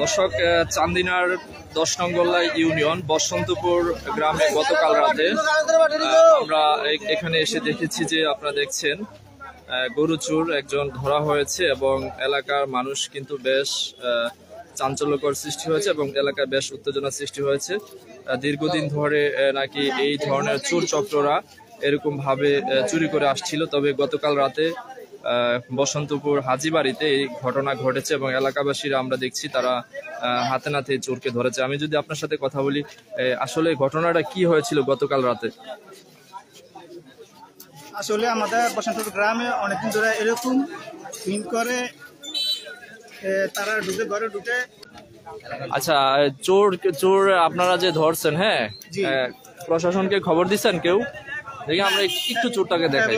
দর্শক, চান্দিনার ১০ নং গোল্লা ইউনিয়ন বসন্তপুর গ্রামে গতকাল রাতে আমরা এখানে এসে দেখেছি যে আপনারা দেখছেন গরু চোর একজন ধরা হয়েছে এবং এলাকার মানুষ কিন্তু বেশ চাঞ্চল্যকর সৃষ্টি হয়েছে এবং এলাকায় বেশ উত্তেজনা সৃষ্টি হয়েছে। দীর্ঘদিন ধরে নাকি এই ধরনের চোর চক্ররা এরকম ভাবে চুরি করে আসছিল, তবে গতকাল রাতে বসন্তপুর হাজিবাড়িতে এই ঘটনা ঘটেছে এবং এলাকাবাসীরা আমরা দেখছি তারা হাতে নাতে চোরকে ধরেছে। আমি যদি আপনার সাথে কথা বলি, আসলে ঘটনাটা কি হয়েছিল গতকাল রাতে? আসলে আমাদের বসন্তপুর গ্রামে অনেকদিন ধরে এরকম ফিন করে তারা ঢুকে ঘরে ঢুকে। আচ্ছা, চোর আপনারা যে ধরছেন, হ্যাঁ, প্রশাসনকে খবর দিচ্ছেন কেউ? দেখি আমরা একটু চোরটাকে দেখাই।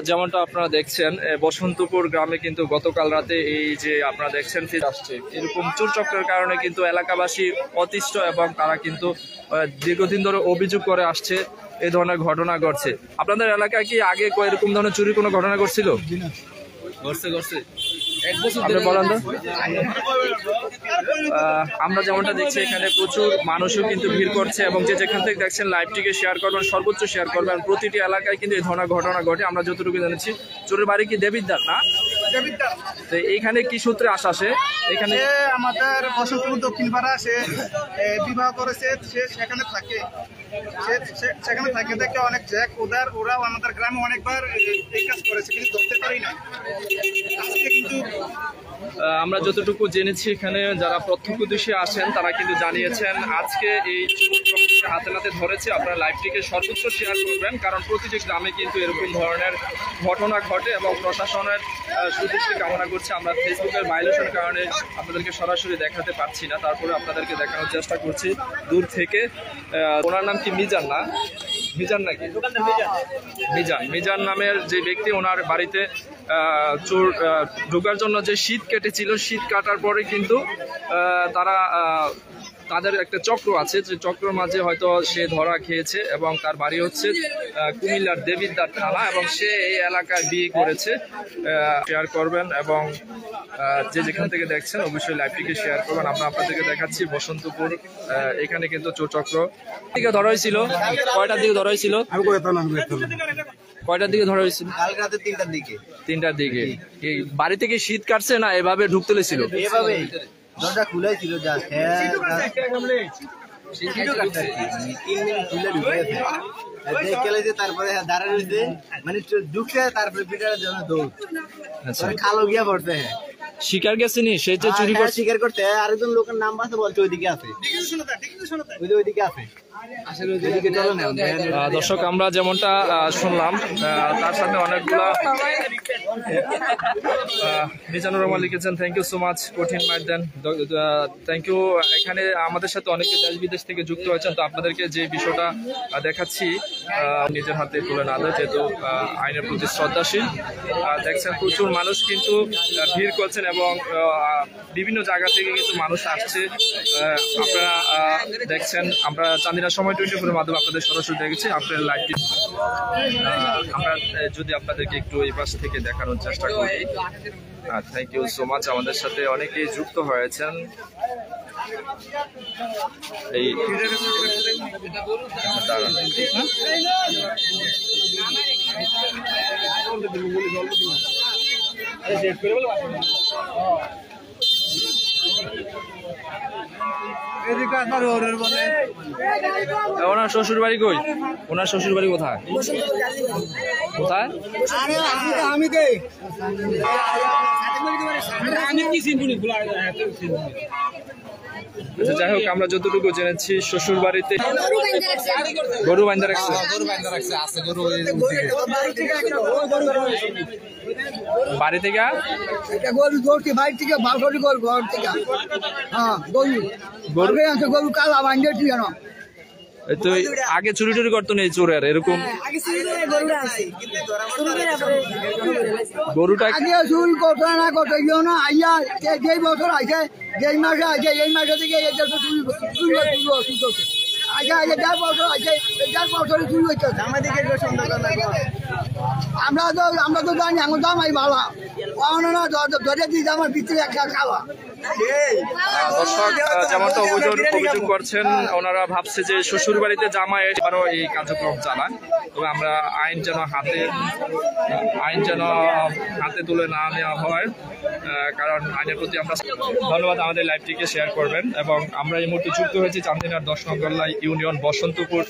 যেমনটা আপনারা দেখছেন, বসন্তপুর গ্রামে কিন্তু গতকাল রাতে এই যে আপনারা দেখছেন আসছে এরকম চোর চক্রের কারণে কিন্তু এলাকাবাসী অতিষ্ঠ এবং তারা কিন্তু দীর্ঘদিন ধরে অভিযোগ করে আসছে এই ধরনের ঘটনা ঘটছে। আপনাদের এলাকায় কি আগে এরকম ধরনের চুরি কোনো ঘটনা ঘটছিল? ঘটছে আমরা যেমনটা দেখছি এখানে প্রচুর মানুষও কিন্তু ভিড় করছে এবং যে যেখান থেকে দেখছেন লাইভটিকে শেয়ার করবেন, সর্বোচ্চ শেয়ার করবেন। প্রতিটি এলাকায় কিন্তু এই ধরনের ঘটনা ঘটে। আমরা যতটুকু জানাচ্ছি, চোরের বাড়ি কি দেবিদ্বার না? তো এইখানে কি সূত্রে আসে? এখানে আমাদের বসন্তপুর দক্ষিণ পাড়া সে বিবাহ করেছে, সে সেখানে থাকে, সেখানে থাকে দেখে অনেক জ্যাক ওরা আমাদের গ্রামে অনেকবার এই কাজ করেছে, কিন্তু ধরতে পারি না। আজকে কিন্তু আমরা যতটুকু জেনেছি এখানে যারা প্রত্যক্ষদর্শী আসেন তারা কিন্তু জানিয়েছেন আজকে এই হাতে নাতে ধরেছে। আপনারা লাইভটিকে সর্বোচ্চ শেয়ার করবেন, কারণ প্রতিটি গ্রামে কিন্তু এরকম ধরনের ঘটনা ঘটে এবং প্রশাসনের সুদৃষ্টি কামনা করছে। আমরা ফেসবুকের ভায়োলেশনের কারণে আপনাদেরকে সরাসরি দেখাতে পারছি না, তারপরে আপনাদেরকে দেখানোর চেষ্টা করছি দূর থেকে। ওনার নাম কি মিজান না? মিজান নাকি? মিজান নামের যে ব্যক্তি, ওনার বাড়িতে চোর ঢোকার জন্য যে শীত কেটেছিল, শীত কাটার পরে কিন্তু তাদের একটা চক্র আছে, যে চক্রের মাঝে হয়তো সে ধরা খেয়েছে এবং তার বাড়ি হচ্ছে কুমিল্লার দেবিদ্বার থানা এবং সে এই এলাকায় বিয়ে করেছে। শেয়ার করবেন এবং যে যেখান থেকে দেখছেন অবশ্যই লাইভটিকে শেয়ার করবেন। আমরা আপনাদেরকে দেখাচ্ছি বসন্তপুর, এখানে কিন্তু চোর চক্র থেকে ধরা হয়েছিল। কয়টার দিকে ধরা হয়েছিল? কয়টার দিকে ধরা হয়েছিল? কাল রাতে 3টার দিকে। 3টার দিকে। বাড়ি থেকে শীত কাটছে না এভাবে ঢুকতে ছিল? এভাবে দরজা খুলে ছিল, জাস্ট তারপরে দাঁড়া রয়েছে, মানে ঢুকছে, তারপরে পিটার জন্য দৌড় খালো গিয়া পড়তে। শিকার গেছে নি সে যে চুরি করে শিকার করতে, আরেকজন লোকের নাম আছে বলছে ওইদিকে আছে, ওইদিকে আছে। দর্শক, আমরা যেমনটা শুনলাম তার সাথে অনেকগুলা মিজানুর রহমান লিখেছেন, থ্যাংক ইউ সো মাচ, কঠিন মাইট দেন, থ্যাংক ইউ। এখানে আমাদের সাথে অনেকে দেশ বিদেশ থেকে যুক্ত হয়েছেন, তো আপনাদেরকে যে বিষয়টা দেখাচ্ছি নিজের হাতে তুলে না দেয়, যেহেতু আইনের প্রতি শ্রদ্ধাশীল। দেখছেন প্রচুর মানুষ কিন্তু ভিড় করছেন এবং বিভিন্ন জায়গা থেকে কিন্তু মানুষ আসছে। আপনারা দেখছেন আমরা চান্দিনা সময় 24 মাধ্যমে আপনাদের সরাসরি দেখেছি। আপনার লাইভটি আমরা যদি আপনাদেরকে একটু এই পাশ থেকে দেখানোর চেষ্টা করি। থ্যাংক ইউ সো মাচ, আমাদের সাথে অনেকেই যুক্ত হয়েছেন। এই ওনার শ্বশুর বাড়ি কই? ওনার শ্বশুর বাড়ি কোথায়? কোথায়? যাই হোক, আমরা যতটুকু জেনেছি শ্বশুর বাড়িতে গরু বান্ধা রাখছে। বাড়ি থেকে গরু কালা বান্ধে তো আগে চুরি টুরি করতো না এই চোরের এরকম? গরুটা চুরি করতো না, কত না আইয়া যেই বছর আছে, যেই মাসে আছে, এই মাসে থেকে আমরা তো জানি আমার দাম ভালো দর্শক যেমনটা অভিযোগ করছেন, ওনারা ভাবছে যে শ্বশুর বাড়িতে জামাই এবারও এই কার্যক্রম চালায়। তবে আমরা আইন যেন হাতে তুলে না নেওয়া হয়, কারণ আইনের প্রতি আমরা ধন্যবাদ। আমাদের লাইভটিকে শেয়ার করবেন। এবং আমরা এই মুহূর্তে যুক্ত হয়েছি চান্দিনার 10 নং ইউনিয়ন বসন্তপুর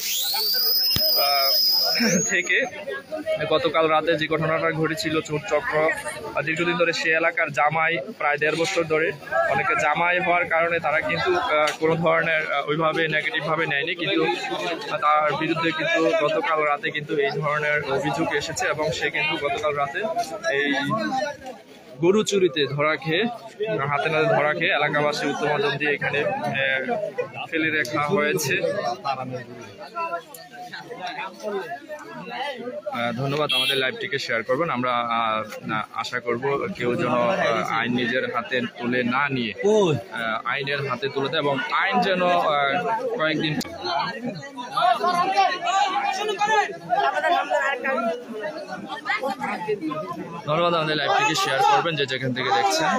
থেকে। গতকাল রাতে যে ঘটনাটা ঘটেছিল, চোর চক্র দীর্ঘদিন ধরে সে এলাকার জামাই, প্রায় 1.5 বছর ধরে অনেকে জামাই হওয়ার কারণে তারা কিন্তু কোনো ধরনের ওইভাবে নেগেটিভভাবে নেয়নি, কিন্তু তার বিরুদ্ধে কিন্তু গতকাল রাতে কিন্তু এই ধরনের অভিযোগ এসেছে। এবং সে কিন্তু গতকাল রাতে এই গরু চুরিতে হাতে নাতে ধরা খেয়ে এলাকাবাসী উত্তমাদন দিয়ে এখানে ফেলে রাখা হয়েছে। ধন্যবাদ। আমাদের লাইভটিকে শেয়ার করবেন। আমরা আশা করব কেউ যেন আইন নিজের হাতে তুলে না নিয়ে আইনের হাতে তুলে দেয়, এবং আইন যেন কয়েকদিন। ধন্যবাদ। আমাদের লাইভটিকে শেয়ার করবেন যে যেখান থেকে দেখছেন।